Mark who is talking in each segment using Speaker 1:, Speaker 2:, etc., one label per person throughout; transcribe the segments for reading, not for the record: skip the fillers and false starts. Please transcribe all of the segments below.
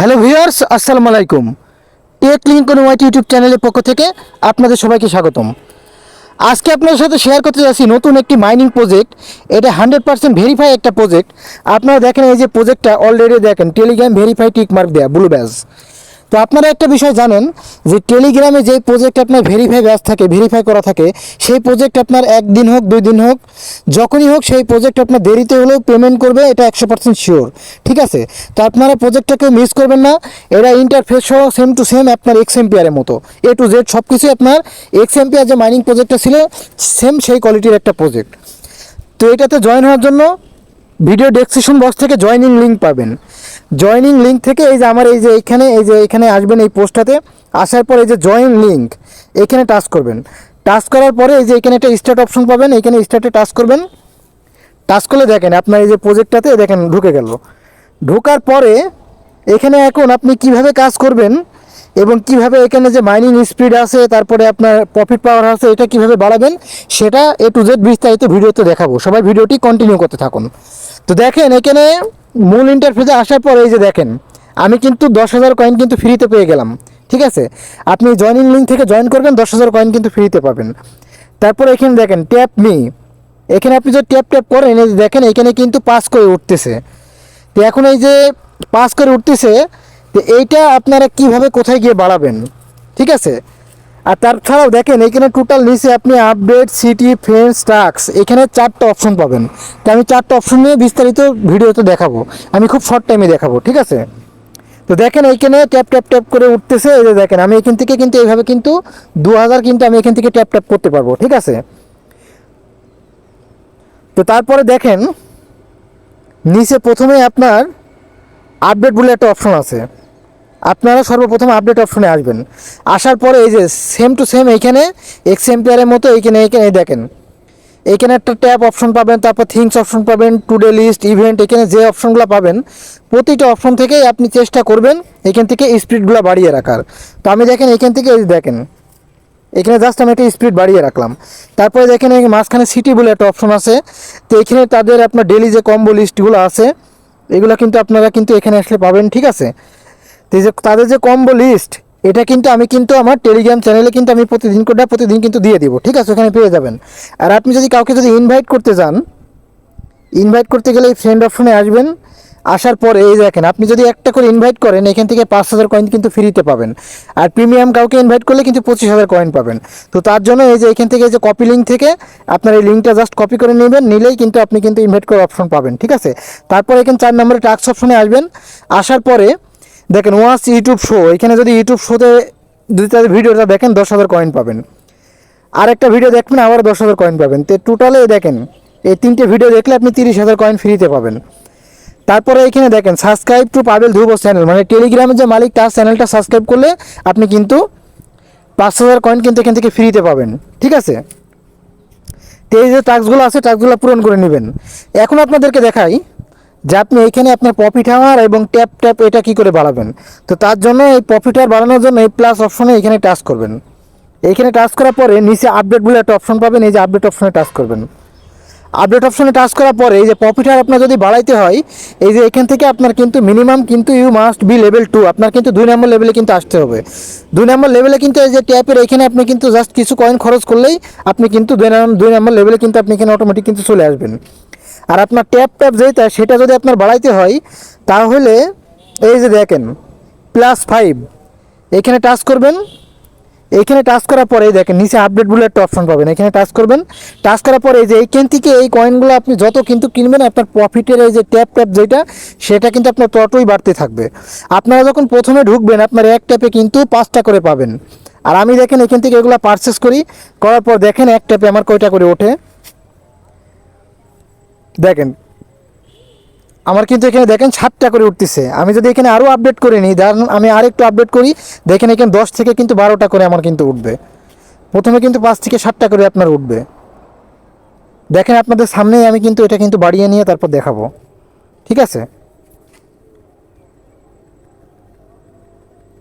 Speaker 1: Hello viewers, আসসালামু আলাইকুম। Take link white YouTube চ্যানেলের পক্ষ থেকে আপনাদের সবাইকে স্বাগতম। আজকে আপনাদের সাথে শেয়ার করতে যাচ্ছি নতুন একটি মাইনিং প্রজেক্ট। এটা 100% ভেরিফাই একটা প্রজেক্ট। আপনারা দেখেন এই যে প্রজেক্টটা অলরেডি দেখেন টেলিগ্রাম ভেরিফাই টিক মার্ক দেয়া ব্লু ব্যাজ। তো আপনারা একটা বিষয় জানেন যে টেলিগ্রামে যে প্রজেক্ট আপনার ভেরিফাই ব্যাজ থাকে, ভেরিফাই করা থাকে, সেই প্রজেক্ট আপনার একদিন হোক 2 দিন হোক যখনই হোক সেই প্রজেক্ট আপনার দেরিতে হলেও পেমেন্ট করবে, এটা 100% শিওর। ঠিক আছে? তো আপনারা প্রজেক্টটাকে মিস করবেন না। এরা ইন্টারফেস সহ সেম টু সেম আপনার এক্সএমপিআরের মতো এ টু জেড সব কিছুই আপনার এক্সএমপিআর যে মাইনিং প্রজেক্টটা ছিল সেম সেই কোয়ালিটির একটা প্রজেক্ট। তো এটাতে জয়েন হওয়ার জন্য ভিডিও ডেসক্রিপশন বক্স থেকে জয়েনিং লিঙ্ক পাবেন। জয়েনিং লিঙ্ক থেকে এই যে আমার এখানে আসবেন, এই পোস্টটাতে আসার পর এই যে জয়েন লিঙ্ক এখানে টাচ করবেন। টাচ করার পরে এই যে এখানে একটা স্টার্ট অপশন পাবেন, এখানে স্টার্টে টাচ করবেন। টাচ করলে দেখেন আপনার এই যে প্রজেক্টটাতে দেখেন ঢুকে গেল। ঢোকার পরে এখানে এখন আপনি কিভাবে কাজ করবেন এবং কিভাবে এখানে যে মাইনিং স্পিড আছে, তারপরে আপনার প্রফিট পাওয়ার আছে, এটা কিভাবে বাড়াবেন সেটা এ টু জেড বিস্তারিত ভিডিওতে দেখাবো। সবাই ভিডিওটি কন্টিনিউ করতে থাকুন। তো দেখেন এখানে মূল ইন্টারফেসে আসার পরে এই যে দেখেন আমি কিন্তু 10,000 কয়েন কিন্তু ফ্রিতে পেয়ে গেলাম। ঠিক আছে? আপনি জয়েনিং লিঙ্ক থেকে জয়েন করবেন, 10,000 কয়েন কিন্তু ফ্রিতে পাবেন। তারপরে এখানে দেখেন ট্যাপ মি, এখানে আপনি যদি ট্যাপ করেন এই যে দেখেন এখানে কিন্তু পাস করে উঠতেছে। তো এখন এই যে পাস করে উঠতেছে, তো এইটা আপনারা কিভাবে কোথায় গিয়ে বাড়াবেন। ঠিক আছে? আর তাছাড়াও দেখেন এখানে টোটাল নিচে আপনি আপডেট, সিটি, ফ্রেন্ডস, টাস্ক, এখানে 4টা অপশন পাবেন। তো আমি 4টা অপশন নিয়ে বিস্তারিত ভিডিওতে দেখাবো, আমি খুব শর্ট টাইমে দেখাবো। ঠিক আছে? তো দেখেন এইখানে ট্যাপ করে উঠতেছে। এই যে দেখেন আমি এখান থেকে কিন্তু এইভাবে কিন্তু 2,000 কিন্তু আমি এখান থেকে ট্যাপ করতে পারবো। ঠিক আছে? তো তারপরে দেখেন নিচে প্রথমে আপনার আপডেট বলে একটা অপশন আছে। আপনারা সর্বপ্রথম আপডেট অপশনে আসবেন। আসার পরে এই যে সেম টু সেম এইখানে এক্সএমপিআরের মতো এইখানে দেখেন এখানে একটা ট্যাব অপশন পাবেন, তারপর থিংস অপশন পাবেন, টুডে লিস্ট, ইভেন্ট, এখানে যে অপশনগুলো পাবেন প্রতিটা অপশন থেকেই আপনি চেষ্টা করবেন এখান থেকে স্পিডগুলো বাড়িয়ে রাখার। তো আমি দেখেন এখান থেকে দেখেন এখানে জাস্ট আমি একটা স্পিড বাড়িয়ে রাখলাম। তারপরে দেখেন এই মাঝখানে সিটি বলে একটা অপশন আছে। তো এখানে তাদের আপনার ডেলি যে কম্বো লিস্টগুলো আছে এগুলো কিন্তু আপনারা কিন্তু এখানে আসলে পাবেন। ঠিক আছে? তো এই যে তাদের যে কম্বো লিস্ট এটা কিন্তু আমি কিন্তু আমার টেলিগ্রাম চ্যানেলে কিন্তু আমি প্রতিদিন কিন্তু দিয়ে দিব। ঠিক আছে? ওখানে পেয়ে যাবেন। আর আপনি যদি কাউকে যদি ইনভাইট করতে যান, ইনভাইট করতে গেলে এই ফ্রেন্ড অপশনে আসবেন। আসার পরে এই দেখেন আপনি যদি একটা করে ইনভাইট করেন এখান থেকে 5,000 কয়েন কিন্তু ফ্রিতে পাবেন। আর প্রিমিয়াম কাউকে ইনভাইট করলে কিন্তু 25,000 কয়েন পাবেন। তো তার জন্য এই যে এখান থেকে এই যে কপি লিঙ্ক থেকে আপনার এই লিঙ্কটা জাস্ট কপি করে নেবেন, নিলেই কিন্তু আপনি কিন্তু ইনভাইট করার অপশন পাবেন। ঠিক আছে? তারপরে এখানে 4 নম্বরে টাস্ক অপশনে আসবেন। আসার পরে দেখেন ওয়াচ ইউটিউব শো, এখানে যদি ইউটিউব শোতে যদি তাদের ভিডিওটা দেখেন 10,000 কয়েন পাবেন। আর একটা ভিডিও দেখবেন আবার 10,000 কয়েন পাবেন। তো টোটালে দেখেন এই 3টে ভিডিও দেখলে আপনি 30,000 কয়েন ফ্রিতে পাবেন। তারপরে এখানে দেখেন subscribe to Pabel Dhruba channel, মানে টেলিগ্রামের যে মালিক তার চ্যানেলটা সাবস্ক্রাইব করলে আপনি কিন্তু 5,000 কয়েন কিন্তু এখান থেকে ফ্রিতে পাবেন। ঠিক আছে? তো এই যে টাস্কগুলো আছে টাস্কগুলো পূরণ করে নেবেন। এখন আপনাদেরকে দেখাই যে আপনি এইখানে আপনার প্রফিট হাওয়ার এবং ট্যাপ এটা কি করে বাড়াবেন। তো তার জন্য এই প্রফিট হাওয়ার বাড়ানোর জন্য এই প্লাস অপশনে এখানে টাচ করবেন। এইখানে টাচ করার পরে নিচে আপডেট বলে একটা অপশন পাবেন, এই যে আপডেট অপশনে টাচ করবেন। আপডেট অপশনে টাচ করার পরে এই যে প্রফিট হার আপনার যদি বাড়াইতে হয় এই যে এখান থেকে আপনার কিন্তু মিনিমাম কিন্তু ইউ মাস্ট বি লেভেল 2, আপনার কিন্তু 2 নম্বর লেভেলে কিন্তু আসতে হবে। 2 নম্বর লেভেলে কিন্তু এই যে ট্যাপের এখানে আপনি কিন্তু জাস্ট কিছু কয়েন খরচ করলেই আপনি কিন্তু 2 নম্বর লেভেলে কিন্তু আপনি এখানে অটোমেটিক কিন্তু চলে আসবেন। আর আপনার ট্যাপ যেটা সেটা যদি আপনার বাড়াইতে হয় তাহলে এই যে দেখেন +5 এখানে টাচ করবেন। এইখানে টাচ করার পরে দেখেন নিচে আপডেট বলে একটা অপশন পাবেন, এখানে টাচ করবেন। টাচ করার পরে এই যে এইখান থেকে এই কয়েনগুলো আপনি যত কিন্তু কিনবেন আপনার প্রফিটের এই যে ট্যাপ যেটা সেটা কিন্তু আপনার ততই বাড়তে থাকবে। আপনারা যখন প্রথমে ঢুকবেন আপনার এক ট্যাপে কিন্তু 5টা করে পাবেন। আর আমি দেখেন এখান থেকে এগুলো পারচেস করার পর দেখেন এক ট্যাপে আমার কয়টা করে ওঠে। দেখেন আমার কিন্তু এখানে দেখেন 7টা করে উঠতেছে। আমি যদি এখানে আরও আপডেট করে নিই, ধরুন আমি আর একটু আপডেট করি, দেখেন এখানে 10 থেকে কিন্তু 12টা করে আমার কিন্তু উঠবে। প্রথমে কিন্তু 5 থেকে 7টা করে আপনার উঠবে। দেখেন আপনাদের সামনেই আমি কিন্তু এটা কিন্তু বাড়িয়ে নিয়ে তারপর দেখাবো। ঠিক আছে?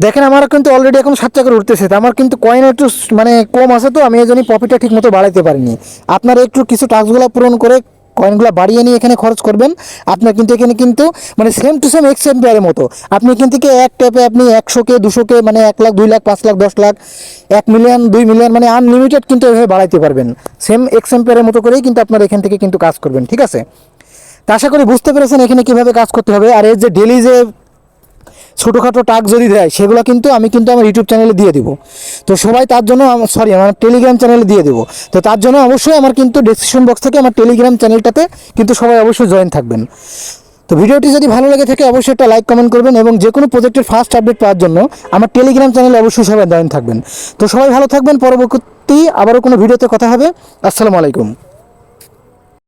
Speaker 1: দেখেন আমার কিন্তু অলরেডি এখন 7টা করে উঠতেছে। তো আমার কিন্তু কয়েন একটু মানে কম আছে, তো আমি এই জন্য প্রফিটটা ঠিক মতো বাড়াইতে পারিনি। আপনারা একটু কিছু টাস্কগুলো পূরণ করে কয়েনগুলো বাড়িয়ে নিয়ে এখানে খরচ করবেন, আপনার কিন্তু এখানে কিন্তু মানে সেম টু সেম এক্স এম্পিয়ারের মতো আপনি এখান থেকে এক ট্যাপে আপনি 100K 200K মানে 1 লাখ 2 লাখ 5 লাখ 10 লাখ 1 মিলিয়ন 2 মিলিয়ন মানে আনলিমিটেড কিন্তু এভাবে বাড়াইতে পারবেন। সেম এক্স এম্পিয়ারের মতো করেই কিন্তু আপনার এখান থেকে কিন্তু কাজ করবেন, ঠিক আছে? তা আশা করি বুঝতে পেরেছেন এখানে কীভাবে কাজ করতে হবে। আর এর যে ডেলি যে ছোটোখাটো টাস্ক যদি দেয় সেগুলো কিন্তু আমি কিন্তু আমার ইউটিউব চ্যানেলে দিয়ে দিব। তো সবাই তার জন্য সরি আমার টেলিগ্রাম চ্যানেলে দিয়ে দেবো। তো তার জন্য অবশ্যই আমার কিন্তু ডেসক্রিপশন বক্স থেকে আমার টেলিগ্রাম চ্যানেলটাতে কিন্তু সবাই অবশ্যই জয়েন থাকবেন। তো ভিডিওটি যদি ভালো লেগে থাকে অবশ্যই একটা লাইক কমেন্ট করবেন এবং যে কোনো প্রজেক্টের ফার্স্ট আপডেট পাওয়ার জন্য আমার টেলিগ্রাম চ্যানেলে অবশ্যই সবাই জয়েন থাকবেন। তো সবাই ভালো থাকবেন, পরবর্তী আবারও কোনো ভিডিওতে কথা হবে। আসসালামু আলাইকুম।